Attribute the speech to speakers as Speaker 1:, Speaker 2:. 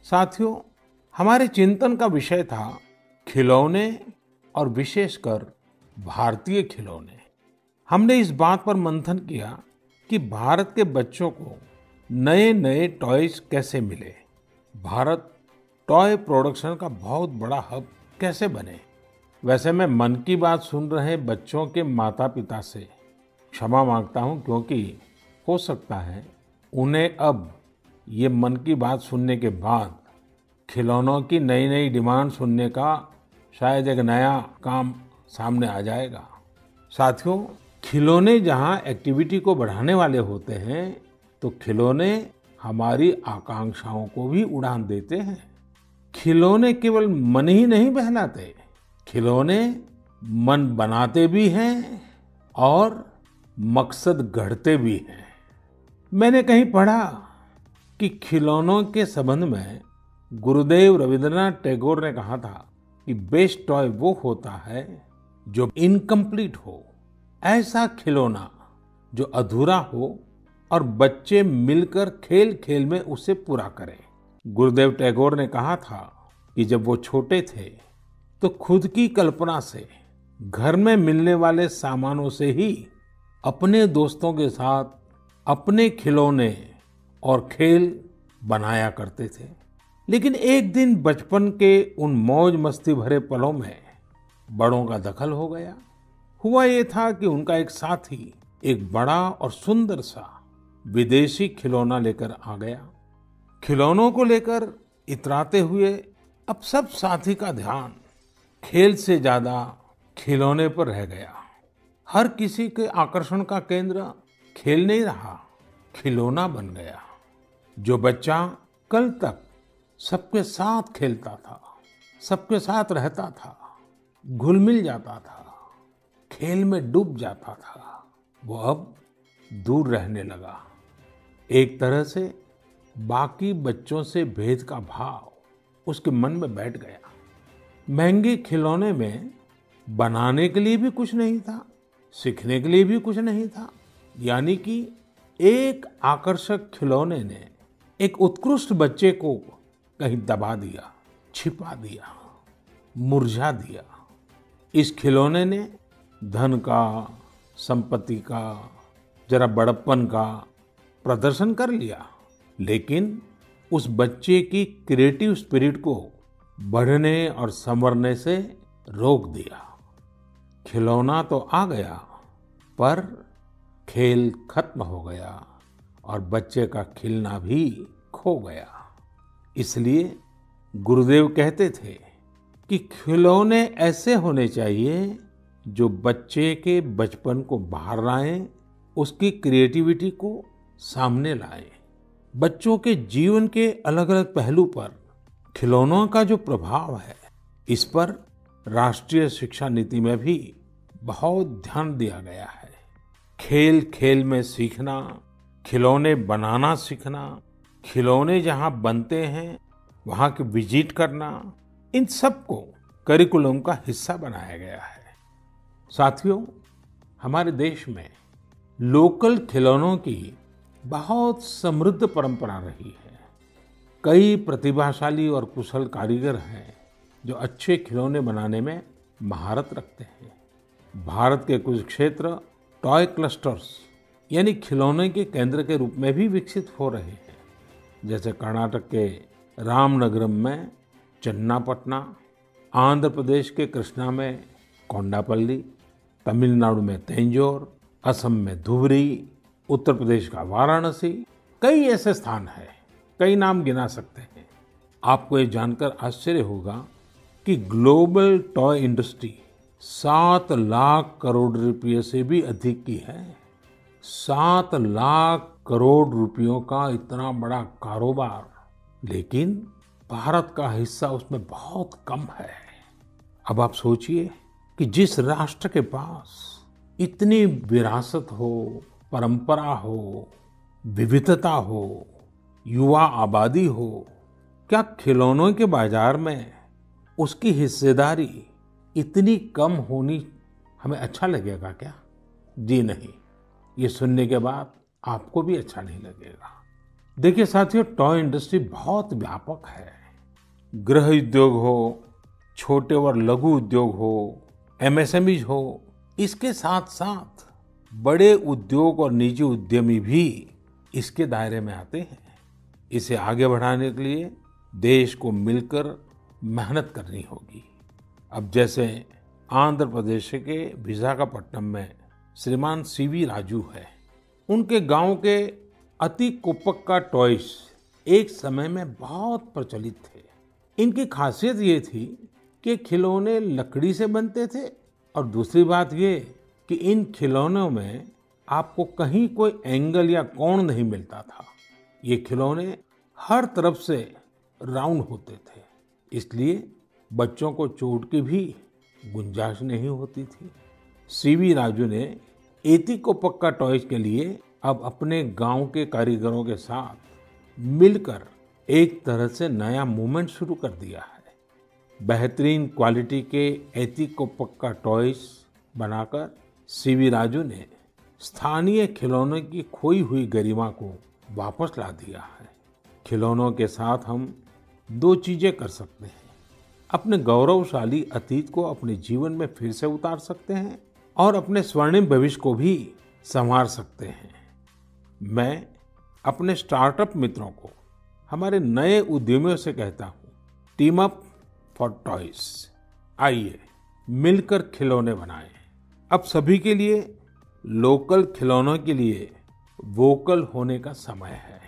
Speaker 1: साथियों, हमारे चिंतन का विषय था खिलौने और विशेषकर भारतीय खिलौने। हमने इस बात पर मंथन किया कि भारत के बच्चों को नए नए टॉयज कैसे मिले, भारत टॉय प्रोडक्शन का बहुत बड़ा हब कैसे बने। वैसे मैं मन की बात सुन रहे बच्चों के माता पिता से क्षमा मांगता हूं, क्योंकि हो सकता है उन्हें अब ये मन की बात सुनने के बाद खिलौनों की नई नई डिमांड सुनने का शायद एक नया काम सामने आ जाएगा। साथियों, खिलौने जहां एक्टिविटी को बढ़ाने वाले होते हैं, तो खिलौने हमारी आकांक्षाओं को भी उड़ान देते हैं। खिलौने केवल मन ही नहीं बहलाते, खिलौने मन बनाते भी हैं और मकसद गढ़ते भी हैं। मैंने कहीं पढ़ा कि खिलौनों के संबंध में गुरुदेव रविंद्रनाथ टैगोर ने कहा था कि बेस्ट टॉय वो होता है जो इनकम्प्लीट हो, ऐसा खिलौना जो अधूरा हो और बच्चे मिलकर खेल खेल में उसे पूरा करें। गुरुदेव टैगोर ने कहा था कि जब वो छोटे थे तो खुद की कल्पना से घर में मिलने वाले सामानों से ही अपने दोस्तों के साथ अपने खिलौने और खेल बनाया करते थे। लेकिन एक दिन बचपन के उन मौज मस्ती भरे पलों में बड़ों का दखल हो गया। हुआ ये था कि उनका एक साथी एक बड़ा और सुंदर सा विदेशी खिलौना लेकर आ गया। खिलौनों को लेकर इतराते हुए अब सब साथी का ध्यान खेल से ज्यादा खिलौने पर रह गया। हर किसी के आकर्षण का केंद्र खेल नहीं रहा, खिलौना बन गया। जो बच्चा कल तक सबके साथ खेलता था, सबके साथ रहता था, घुल मिल जाता था, खेल में डूब जाता था, वो अब दूर रहने लगा। एक तरह से बाकी बच्चों से भेद का भाव उसके मन में बैठ गया। महंगे खिलौने में बनाने के लिए भी कुछ नहीं था, सीखने के लिए भी कुछ नहीं था। यानी कि एक आकर्षक खिलौने ने एक उत्कृष्ट बच्चे को कहीं दबा दिया, छिपा दिया, मुरझा दिया। इस खिलौने ने धन का, संपत्ति का, जरा बड़प्पन का प्रदर्शन कर लिया, लेकिन उस बच्चे की क्रिएटिव स्पिरिट को बढ़ने और संवरने से रोक दिया। खिलौना तो आ गया, पर खेल खत्म हो गया और बच्चे का खिलना भी खो गया। इसलिए गुरुदेव कहते थे कि खिलौने ऐसे होने चाहिए जो बच्चे के बचपन को बाहर लाएं, उसकी क्रिएटिविटी को सामने लाएं। बच्चों के जीवन के अलग अलग पहलू पर खिलौनों का जो प्रभाव है, इस पर राष्ट्रीय शिक्षा नीति में भी बहुत ध्यान दिया गया है। खेल खेल में सीखना, खिलौने बनाना सीखना, खिलौने जहां बनते हैं वहां की विजिट करना, इन सबको करिकुलम का हिस्सा बनाया गया है। साथियों, हमारे देश में लोकल खिलौनों की बहुत समृद्ध परंपरा रही है। कई प्रतिभाशाली और कुशल कारीगर हैं जो अच्छे खिलौने बनाने में महारत रखते हैं। भारत के कुछ क्षेत्र टॉय क्लस्टर्स यानी खिलौने के केंद्र के रूप में भी विकसित हो रहे हैं। जैसे कर्नाटक के रामनगरम में चन्नापटना, आंध्र प्रदेश के कृष्णा में कोंडापल्ली, तमिलनाडु में तंजौर, असम में धुबरी, उत्तर प्रदेश का वाराणसी, कई ऐसे स्थान हैं, कई नाम गिना सकते हैं। आपको ये जानकर आश्चर्य होगा कि global toy industry 7 lakh crore रुपए से भी अधिक की है। 7 लाख करोड़ रुपयों का इतना बड़ा कारोबार, लेकिन भारत का हिस्सा उसमें बहुत कम है। अब आप सोचिए कि जिस राष्ट्र के पास इतनी विरासत हो, परंपरा हो, विविधता हो, युवा आबादी हो, क्या खिलौनों के बाजार में उसकी हिस्सेदारी इतनी कम होनी हमें अच्छा लगेगा क्या? जी नहीं, ये सुनने के बाद आपको भी अच्छा नहीं लगेगा। देखिए साथियों, टॉय इंडस्ट्री बहुत व्यापक है। गृह उद्योग हो, छोटे और लघु उद्योग हो, एमएसएमईज हो, इसके साथ साथ बड़े उद्योग और निजी उद्यमी भी इसके दायरे में आते हैं। इसे आगे बढ़ाने के लिए देश को मिलकर मेहनत करनी होगी। अब जैसे आंध्र प्रदेश के विशाखापट्टनम में श्रीमान सीवी राजू है। उनके गांव के अति कोप्पका टॉयज एक समय में बहुत प्रचलित थे। इनकी खासियत ये थी कि खिलौने लकड़ी से बनते थे और दूसरी बात ये कि इन खिलौनों में आपको कहीं कोई एंगल या कोण नहीं मिलता था। ये खिलौने हर तरफ से राउंड होते थे, इसलिए बच्चों को चोट की भी गुंजाइश नहीं होती थी। सीवी राजू ने एती कोप्पका टॉयज के लिए अब अपने गांव के कारीगरों के साथ मिलकर एक तरह से नया मूवमेंट शुरू कर दिया है। बेहतरीन क्वालिटी के एती कोप्पका टॉयज बनाकर सीवी राजू ने स्थानीय खिलौनों की खोई हुई गरिमा को वापस ला दिया है। खिलौनों के साथ हम दो चीजें कर सकते हैं। अपने गौरवशाली अतीत को अपने जीवन में फिर से उतार सकते हैं और अपने स्वर्णिम भविष्य को भी संवार सकते हैं। मैं अपने स्टार्टअप मित्रों को, हमारे नए उद्यमियों से कहता हूँ, टीम अप फॉर टॉयज। आइए मिलकर खिलौने बनाएं। अब सभी के लिए लोकल खिलौनों के लिए वोकल होने का समय है।